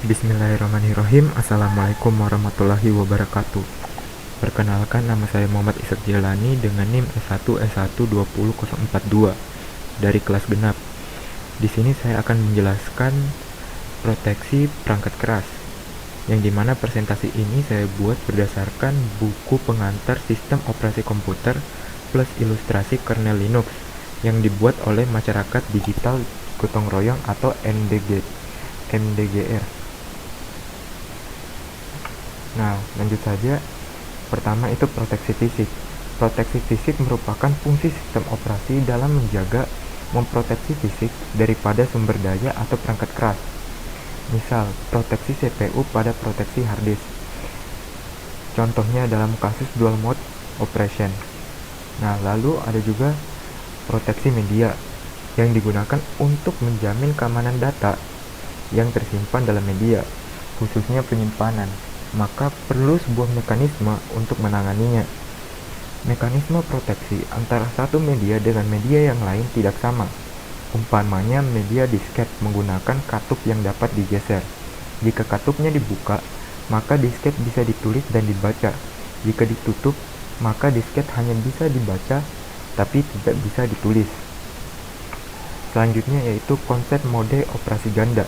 Bismillahirrahmanirrahim. Assalamualaikum warahmatullahi wabarakatuh. Perkenalkan, nama saya Muhammad Ishak Jelani dengan NIM S1S12042 dari kelas genap. Di sini saya akan menjelaskan proteksi perangkat keras, yang dimana presentasi ini saya buat berdasarkan buku pengantar sistem operasi komputer plus ilustrasi kernel Linux yang dibuat oleh Masyarakat Digital Gotong Royong atau MDGR. Nah, lanjut saja. Pertama itu proteksi fisik. Proteksi fisik merupakan fungsi sistem operasi dalam menjaga, memproteksi fisik daripada sumber daya atau perangkat keras. Misal, proteksi CPU pada proteksi hard disk. Contohnya dalam kasus dual mode operation. Nah, lalu ada juga proteksi media yang digunakan untuk menjamin keamanan data yang tersimpan dalam media, khususnya penyimpanan. Maka perlu sebuah mekanisme untuk menanganinya. Mekanisme proteksi antara satu media dengan media yang lain tidak sama. Umpamanya media disket menggunakan katup yang dapat digeser. Jika katupnya dibuka, maka disket bisa ditulis dan dibaca. Jika ditutup, maka disket hanya bisa dibaca tapi tidak bisa ditulis. Selanjutnya yaitu konsep mode operasi ganda.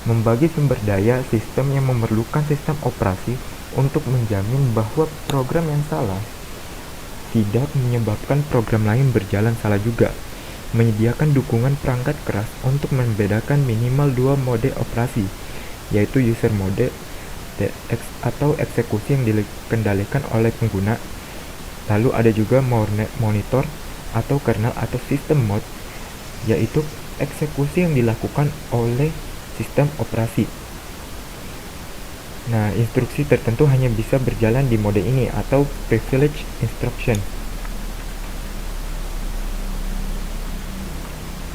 Membagi sumber daya sistem yang memerlukan sistem operasi untuk menjamin bahwa program yang salah tidak menyebabkan program lain berjalan salah juga. Menyediakan dukungan perangkat keras untuk membedakan minimal dua mode operasi, yaitu user mode atau eksekusi yang dikendalikan oleh pengguna. Lalu ada juga monitor atau kernel atau system mode, yaitu eksekusi yang dilakukan oleh sistem operasi. Nah, instruksi tertentu hanya bisa berjalan di mode ini atau privilege instruction.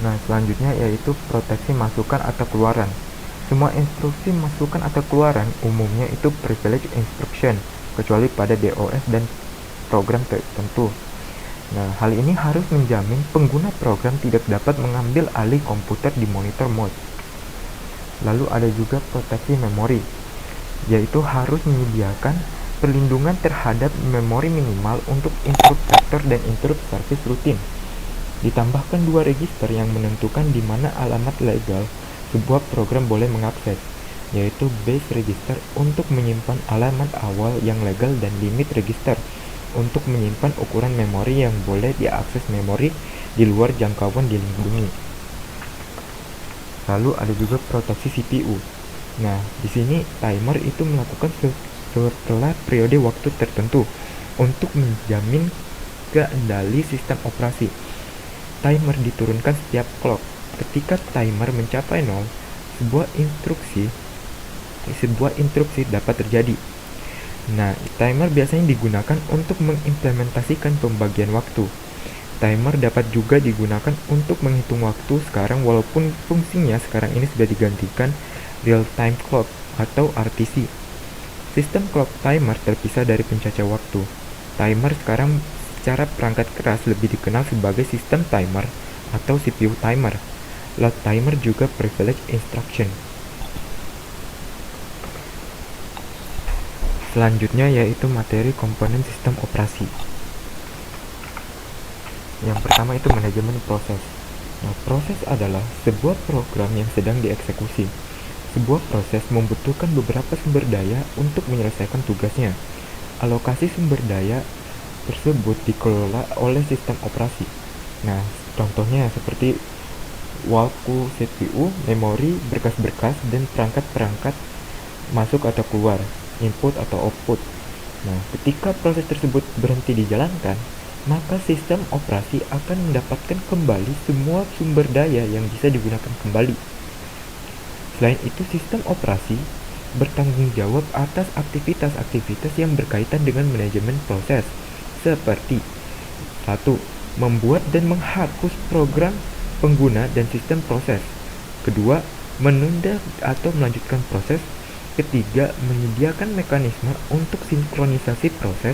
Nah, selanjutnya yaitu proteksi masukan atau keluaran. Semua instruksi masukan atau keluaran umumnya itu privilege instruction, kecuali pada DOS dan program tertentu. Nah, hal ini harus menjamin pengguna program tidak dapat mengambil alih komputer di monitor mode. Lalu ada juga proteksi memori, yaitu harus menyediakan perlindungan terhadap memori minimal untuk interrupt vector dan interrupt service rutin. Ditambahkan dua register yang menentukan di mana alamat legal sebuah program boleh mengakses, yaitu base register untuk menyimpan alamat awal yang legal dan limit register untuk menyimpan ukuran memori yang boleh diakses memori di luar jangkauan dilindungi. Lalu ada juga proteksi CPU. Nah, di sini timer itu melakukan setelah periode waktu tertentu untuk menjamin kendali sistem operasi. Timer diturunkan setiap clock. Ketika timer mencapai 0, sebuah instruksi dapat terjadi. Nah, timer biasanya digunakan untuk mengimplementasikan pembagian waktu. Timer dapat juga digunakan untuk menghitung waktu sekarang, walaupun fungsinya sekarang ini sudah digantikan real time clock atau RTC. Sistem clock timer terpisah dari pencacah waktu. Timer sekarang secara perangkat keras lebih dikenal sebagai sistem timer atau CPU timer. Load timer juga privilege instruction. Selanjutnya yaitu materi komponen sistem operasi. Yang pertama itu manajemen proses. Nah, proses adalah sebuah program yang sedang dieksekusi. Sebuah proses membutuhkan beberapa sumber daya untuk menyelesaikan tugasnya. Alokasi sumber daya tersebut dikelola oleh sistem operasi. Nah, contohnya seperti waktu, CPU, memori, berkas-berkas, dan perangkat-perangkat masuk atau keluar, input atau output. Nah, ketika proses tersebut berhenti dijalankan, maka sistem operasi akan mendapatkan kembali semua sumber daya yang bisa digunakan kembali. Selain itu, sistem operasi bertanggung jawab atas aktivitas-aktivitas yang berkaitan dengan manajemen proses, seperti 1. Membuat dan menghapus program pengguna dan sistem proses. 2. Menunda atau melanjutkan proses. 3. Menyediakan mekanisme untuk sinkronisasi proses.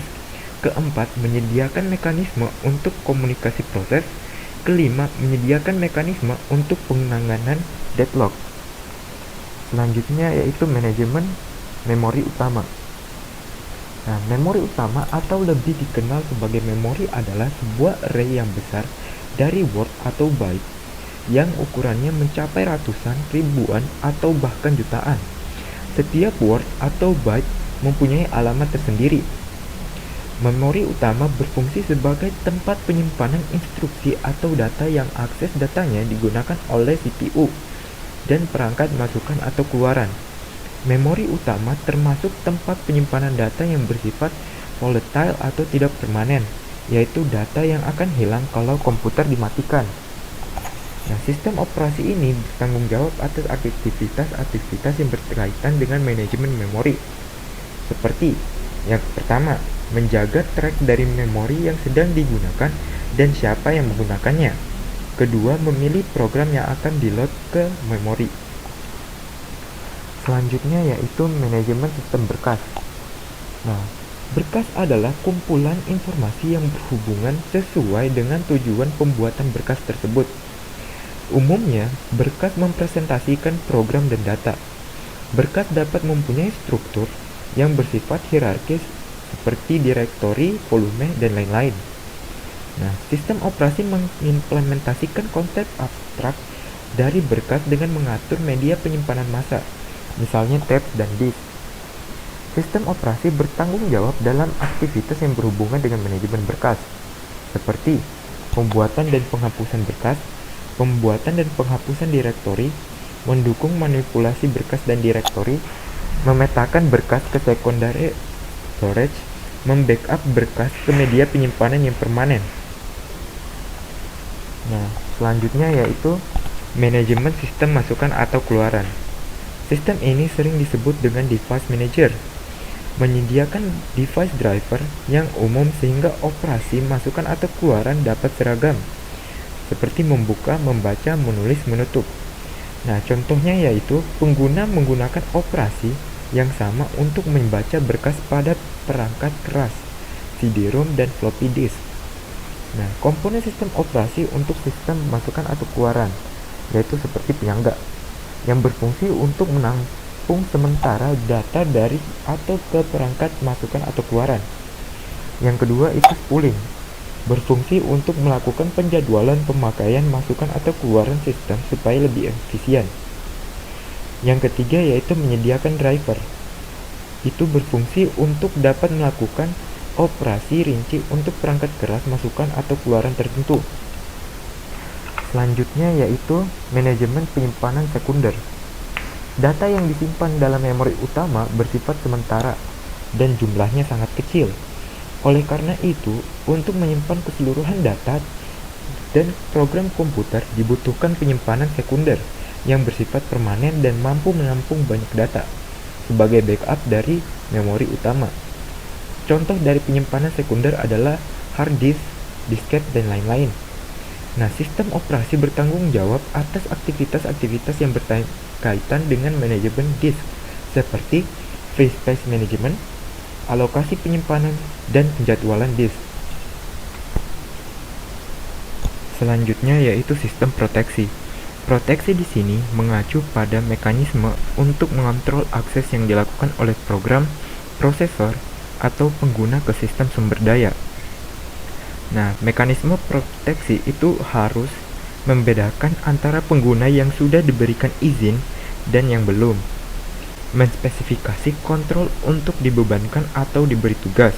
4. Menyediakan mekanisme untuk komunikasi proses. 5. Menyediakan mekanisme untuk penanganan deadlock. Selanjutnya yaitu manajemen memori utama. Nah, memori utama atau lebih dikenal sebagai memori adalah sebuah array yang besar dari word atau byte yang ukurannya mencapai ratusan, ribuan, atau bahkan jutaan. Setiap word atau byte mempunyai alamat tersendiri. Memori utama berfungsi sebagai tempat penyimpanan instruksi atau data yang akses datanya digunakan oleh CPU dan perangkat masukan atau keluaran. Memori utama termasuk tempat penyimpanan data yang bersifat volatile atau tidak permanen, yaitu data yang akan hilang kalau komputer dimatikan. Nah, sistem operasi ini bertanggung jawab atas aktivitas-aktivitas yang berkaitan dengan manajemen memori. Seperti yang pertama, menjaga track dari memori yang sedang digunakan dan siapa yang menggunakannya. Kedua, memilih program yang akan di-load ke memori. Selanjutnya yaitu manajemen sistem berkas. Nah, berkas adalah kumpulan informasi yang berhubungan sesuai dengan tujuan pembuatan berkas tersebut. Umumnya, berkas mempresentasikan program dan data. Berkas dapat mempunyai struktur yang bersifat hierarkis seperti direktori, volume, dan lain-lain. Nah, sistem operasi mengimplementasikan konsep abstrak dari berkas dengan mengatur media penyimpanan massa, misalnya tabs dan disk. Sistem operasi bertanggung jawab dalam aktivitas yang berhubungan dengan manajemen berkas, seperti pembuatan dan penghapusan berkas, pembuatan dan penghapusan direktori, mendukung manipulasi berkas dan direktori, memetakan berkas ke secondary storage, membackup berkas ke media penyimpanan yang permanen. Nah, selanjutnya yaitu manajemen sistem masukan atau keluaran. Sistem ini sering disebut dengan device manager, menyediakan device driver yang umum sehingga operasi masukan atau keluaran dapat seragam, seperti membuka, membaca, menulis, menutup. Nah, contohnya yaitu pengguna menggunakan operasi yang sama untuk membaca berkas pada perangkat keras, CD-ROM, dan floppy disk. Nah, komponen sistem operasi untuk sistem masukan atau keluaran, yaitu seperti penyangga, yang berfungsi untuk menampung sementara data dari atau ke perangkat masukan atau keluaran. Yang kedua itu spooling, berfungsi untuk melakukan penjadwalan pemakaian masukan atau keluaran sistem supaya lebih efisien. Yang ketiga yaitu menyediakan driver. Itu berfungsi untuk dapat melakukan operasi rinci untuk perangkat keras masukan atau keluaran tertentu. Selanjutnya yaitu manajemen penyimpanan sekunder. Data yang disimpan dalam memori utama bersifat sementara dan jumlahnya sangat kecil. Oleh karena itu, untuk menyimpan keseluruhan data dan program komputer dibutuhkan penyimpanan sekunder yang bersifat permanen dan mampu menampung banyak data sebagai backup dari memori utama. Contoh dari penyimpanan sekunder adalah hard disk, disket, dan lain-lain. Nah, sistem operasi bertanggung jawab atas aktivitas-aktivitas yang berkaitan dengan manajemen disk, seperti free space management, alokasi penyimpanan, dan penjadwalan disk. Selanjutnya yaitu sistem proteksi. Proteksi di sini mengacu pada mekanisme untuk mengontrol akses yang dilakukan oleh program, prosesor, atau pengguna ke sistem sumber daya. Nah, mekanisme proteksi itu harus membedakan antara pengguna yang sudah diberikan izin dan yang belum, menspesifikasi kontrol untuk dibebankan atau diberi tugas,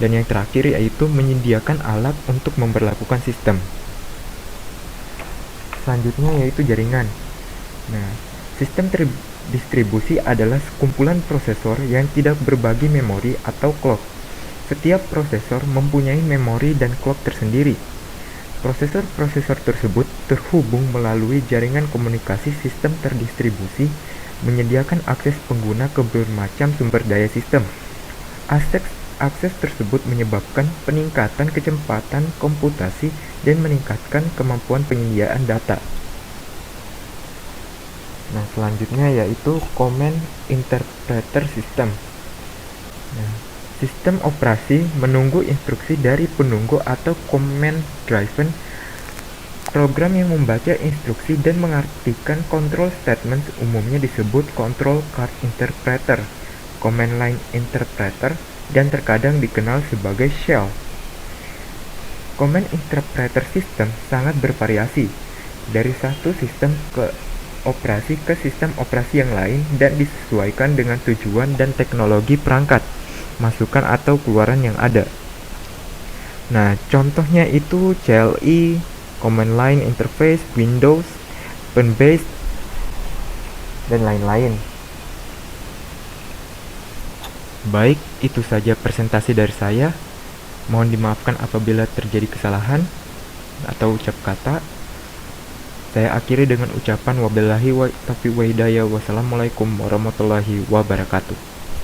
dan yang terakhir yaitu menyediakan alat untuk memperlakukan sistem. Selanjutnya yaitu jaringan. Nah, sistem distribusi adalah sekumpulan prosesor yang tidak berbagi memori atau clock. Setiap prosesor mempunyai memori dan clock tersendiri. Prosesor-prosesor tersebut terhubung melalui jaringan komunikasi sistem terdistribusi, menyediakan akses pengguna ke bermacam sumber daya sistem. Akses tersebut menyebabkan peningkatan kecepatan komputasi dan meningkatkan kemampuan penyediaan data. Nah, selanjutnya yaitu Command Interpreter System. Nah, sistem operasi menunggu instruksi dari penunggu atau command driven Program yang membaca instruksi dan mengartikan control statements umumnya disebut control card interpreter, command line interpreter, dan terkadang dikenal sebagai shell. Command interpreter system sangat bervariasi dari satu sistem operasi ke sistem operasi yang lain dan disesuaikan dengan tujuan dan teknologi perangkat, masukan atau keluaran yang ada. Nah, contohnya itu CLI, Command Line Interface, Windows, Pen-based, dan lain-lain. Baik, itu saja presentasi dari saya. Mohon dimaafkan apabila terjadi kesalahan atau ucap kata. Saya akhiri dengan ucapan wabillahi taufiq wa hidayah. Wassalamualaikum warahmatullahi wabarakatuh.